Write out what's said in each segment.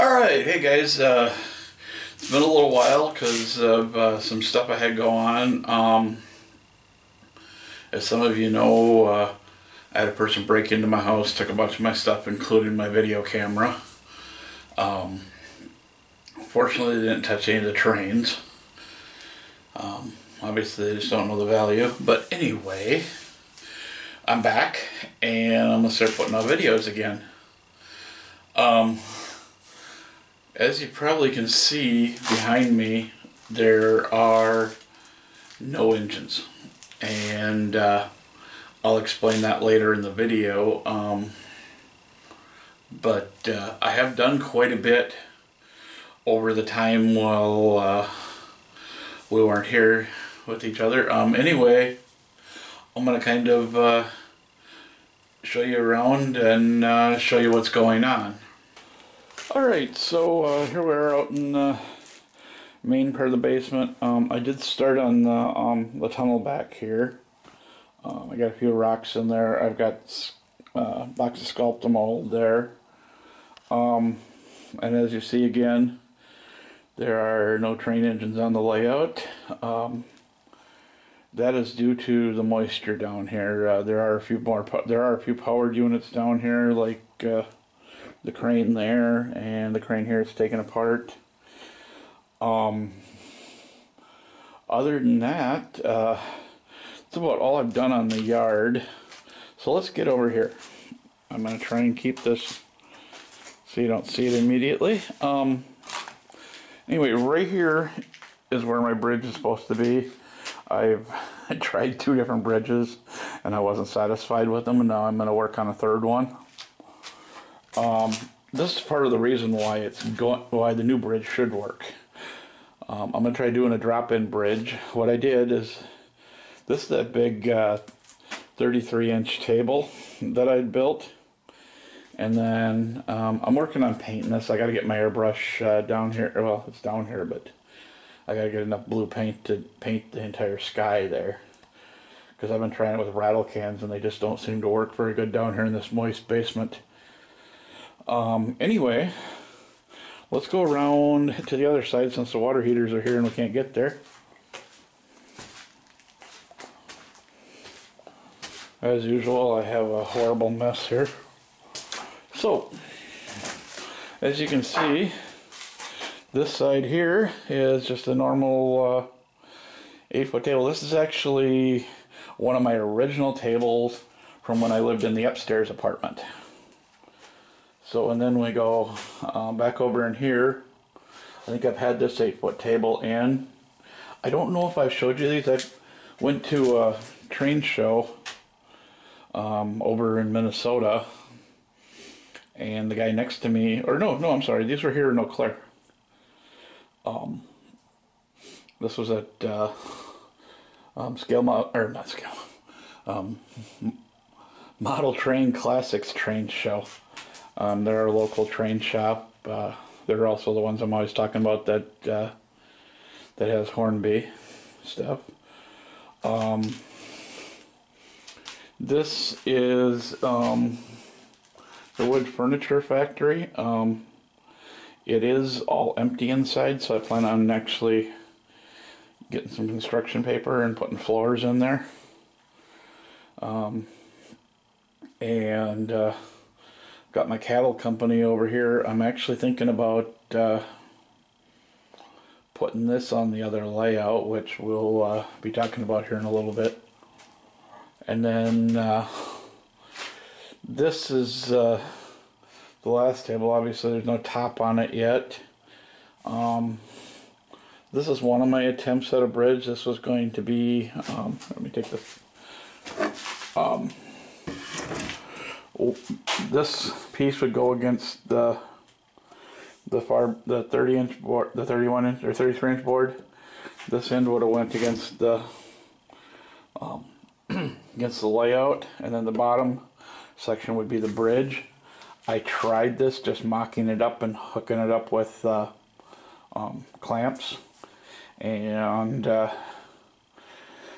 Alright, hey guys, it's been a little while because of some stuff I had go on. As some of you know, I had a person break into my house, took a bunch of my stuff, including my video camera. Fortunately, they didn't touch any of the trains. Obviously, they just don't know the value. But anyway, I'm back, and I'm going to start putting out videos again. As you probably can see behind me, there are no engines, and I'll explain that later in the video. But I have done quite a bit over the time while we weren't here with each other. Anyway, I'm going to kind of show you around and show you what's going on. Alright, so here we are out in the main part of the basement. I did start on the tunnel back here. I got a few rocks in there. I've got a box of sculpted mold there. And as you see again, there are no train engines on the layout. That is due to the moisture down here. There are a few powered units down here, like the crane there and the crane here is taken apart. Other than that, that's about all I've done on the yard. So let's get over here. I'm going to try and keep this so you don't see it immediately. Anyway, right here is where my bridge is supposed to be. I tried 2 different bridges and I wasn't satisfied with them, and now I'm going to work on a 3rd one. This is part of the reason why why the new bridge should work. I'm going to try doing a drop-in bridge. What I did is, this is that big 33-inch table that I'd built, and then I'm working on painting this. I got to get my airbrush down here. Well, it's down here, but I got to get enough blue paint to paint the entire sky there, because I've been trying it with rattle cans and they just don't seem to work very good down here in this moist basement. Anyway, let's go around to the other side since the water heaters are here and we can't get there. As usual, I have a horrible mess here. So, as you can see, this side here is just a normal 8-foot table. This is actually one of my original tables from when I lived in the upstairs apartment. So, and then we go back over in here. I think I've had this 8-foot table in. I don't know if I've showed you these. I went to a train show over in Minnesota, and the guy next to me, or no, I'm sorry, these were here in Eau Claire. This was at Model Train Classics train show. They're our local train shop. They're also the ones I'm always talking about that that has Hornby stuff. This is the wood furniture factory. It is all empty inside, so I plan on actually getting some construction paper and putting floors in there. Got my cattle company over here. I'm actually thinking about putting this on the other layout, which we'll be talking about here in a little bit. And then this is the last table. Obviously there's no top on it yet. This is one of my attempts at a bridge. This was going to be, let me take this. This piece would go against the 30-inch board, the 31-inch or 33-inch board. This end would have went against the against the layout, and then the bottom section would be the bridge. I tried this, just mocking it up and hooking it up with clamps, and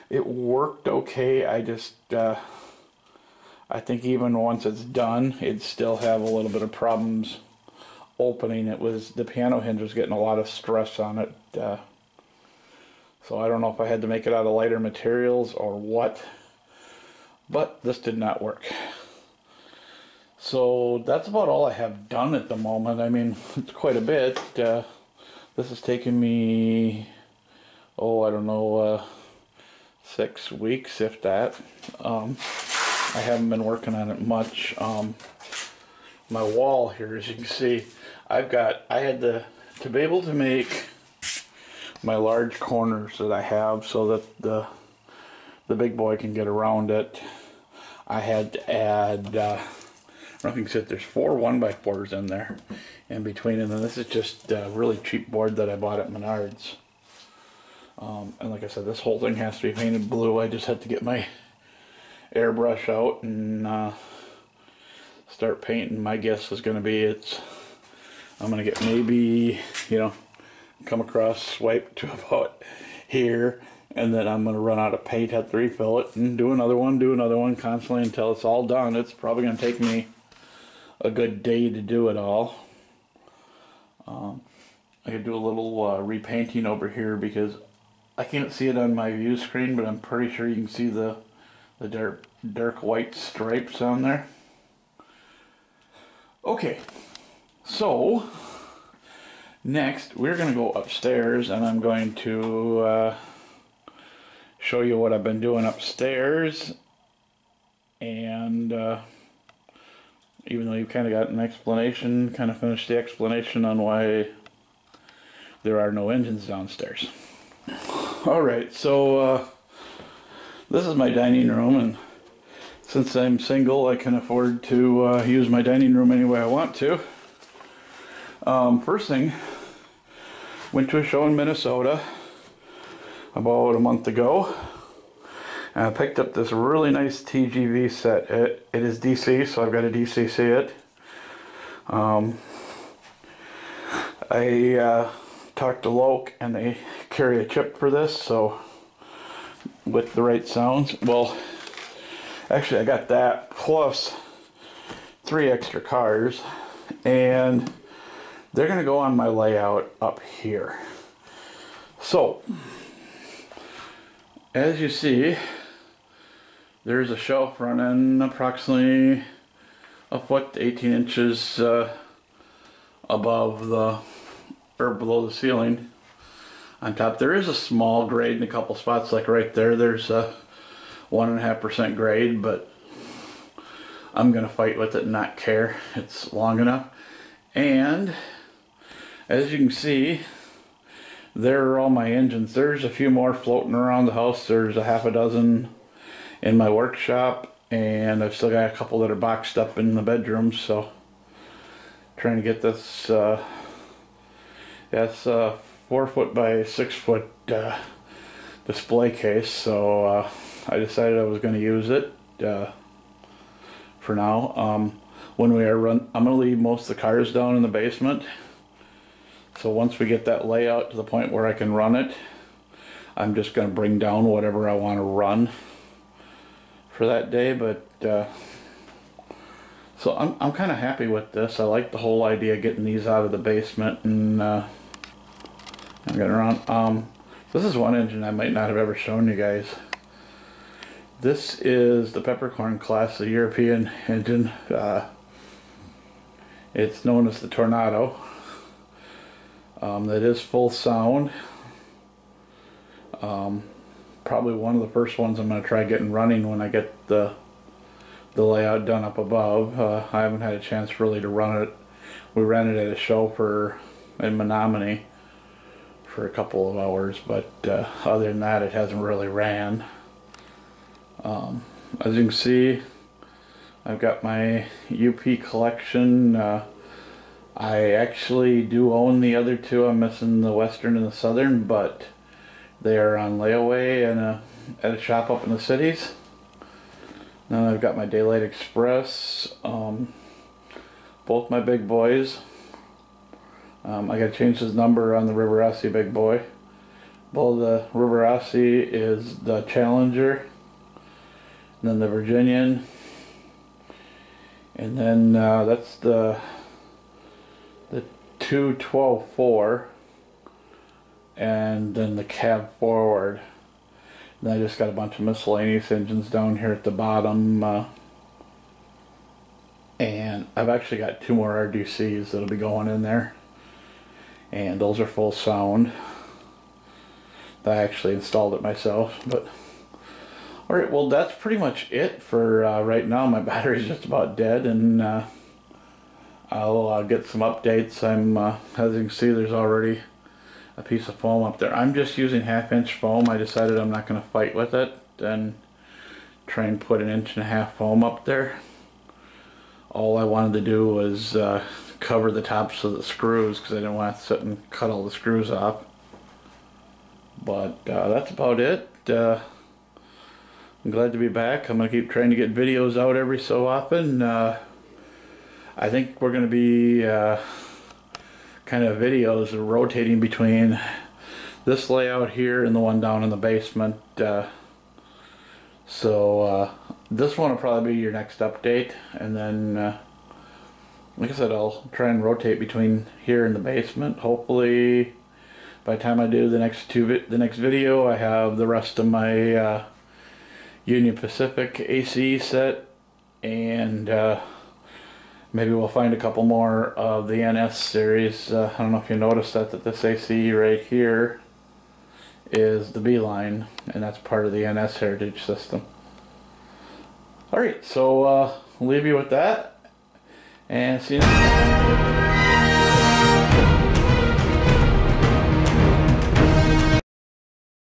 it worked okay. I think even once it's done, it'd still have a little bit of problems opening. It was, the piano hinge was getting a lot of stress on it. So I don't know if I had to make it out of lighter materials or what, but this did not work. So that's about all I have done at the moment. I mean, it's quite a bit. This has taken me, oh, I don't know, 6 weeks, if that. I haven't been working on it much. My wall here, as you can see, I had to be able to make my large corners that I have so that the big boy can get around it. I had to add, I don't know if you can see it, there's 4 1x4s in there in between, and then this is just a really cheap board that I bought at Menards. And like I said, this whole thing has to be painted blue. I just had to get my airbrush out and start painting. My guess is going to be I'm going to get maybe, come across, swipe to about here, and then I'm going to run out of paint, have to refill it, and do another one constantly until it's all done. It's probably going to take me a good day to do it all. I could do a little repainting over here because I can't see it on my view screen, but I'm pretty sure you can see the dark white stripes on there. Okay, so next we're going to go upstairs, and I'm going to show you what I've been doing upstairs. And even though you've kind of got an explanation, kind of finished the explanation on why there are no engines downstairs. Alright, so this is my dining room, and since I'm single, I can afford to use my dining room any way I want to. First thing, went to a show in Minnesota about a month ago, and I picked up this really nice TGV set. It is DC, so I've got to DCC it. I talked to Loke, and they carry a chip for this, so with the right sounds. Well, actually I got that plus 3 extra cars, and they're going to go on my layout up here. So, as you see, there's a shelf running approximately a foot to 18 inches above or below the ceiling. On top there is a small grade in a couple spots, like right there, there's a 1.5% grade, but I'm gonna fight with it and not care. It's long enough. And as you can see, there are all my engines. There's a few more floating around the house. There's a half a dozen in my workshop, and I've still got a couple that are boxed up in the bedroom. So trying to get this it's a 4 foot by 6 foot display case, so I decided I was going to use it for now. When we are I'm going to leave most of the cars down in the basement, so once we get that layout to the point where I can run it, I'm just going to bring down whatever I want to run for that day. But so I'm kind of happy with this. I like the whole idea of getting these out of the basement and getting around. This is one engine I might not have ever shown you guys. This is the Peppercorn class, the European engine. It's known as the Tornado. That is full sound. Probably one of the first ones I'm going to try getting running when I get the layout done up above. I haven't had a chance really to run it. We ran it at a show in Menominee for a couple of hours, but other than that, it hasn't really ran. As you can see, I've got my UP collection. I actually do own the other two. I'm missing the Western and the Southern, but they are on layaway at a shop up in the cities. Then I've got my Daylight Express, both my big boys. I gotta change his number on the Riverossi big boy. Well, the Riverossi is the Challenger, and then the Virginian, and then that's the two 12.4 and then the cab forward. Then I just got a bunch of miscellaneous engines down here at the bottom, and I've actually got 2 more RDCs that'll be going in there, and those are full sound. I actually installed it myself. But alright, well that's pretty much it for right now. My battery's just about dead, and I'll get some updates. As you can see, there's already a piece of foam up there. I'm just using 1/2-inch foam. I decided I'm not going to fight with it and try and put 1.5 inch foam up there. All I wanted to do was cover the tops of the screws because I didn't want to sit and cut all the screws off. But that's about it. I'm glad to be back. I'm going to keep trying to get videos out every so often. I think we're going to be kind of videos rotating between this layout here and the one down in the basement. So this one will probably be your next update, and then like I said, I'll try and rotate between here and the basement. Hopefully by the time I do the next video, I have the rest of my Union Pacific AC set, and maybe we'll find a couple more of the NS series. I don't know if you noticed that this AC right here is the B-line, and that's part of the NS heritage system. Alright, so I'll leave you with that, and see you next time.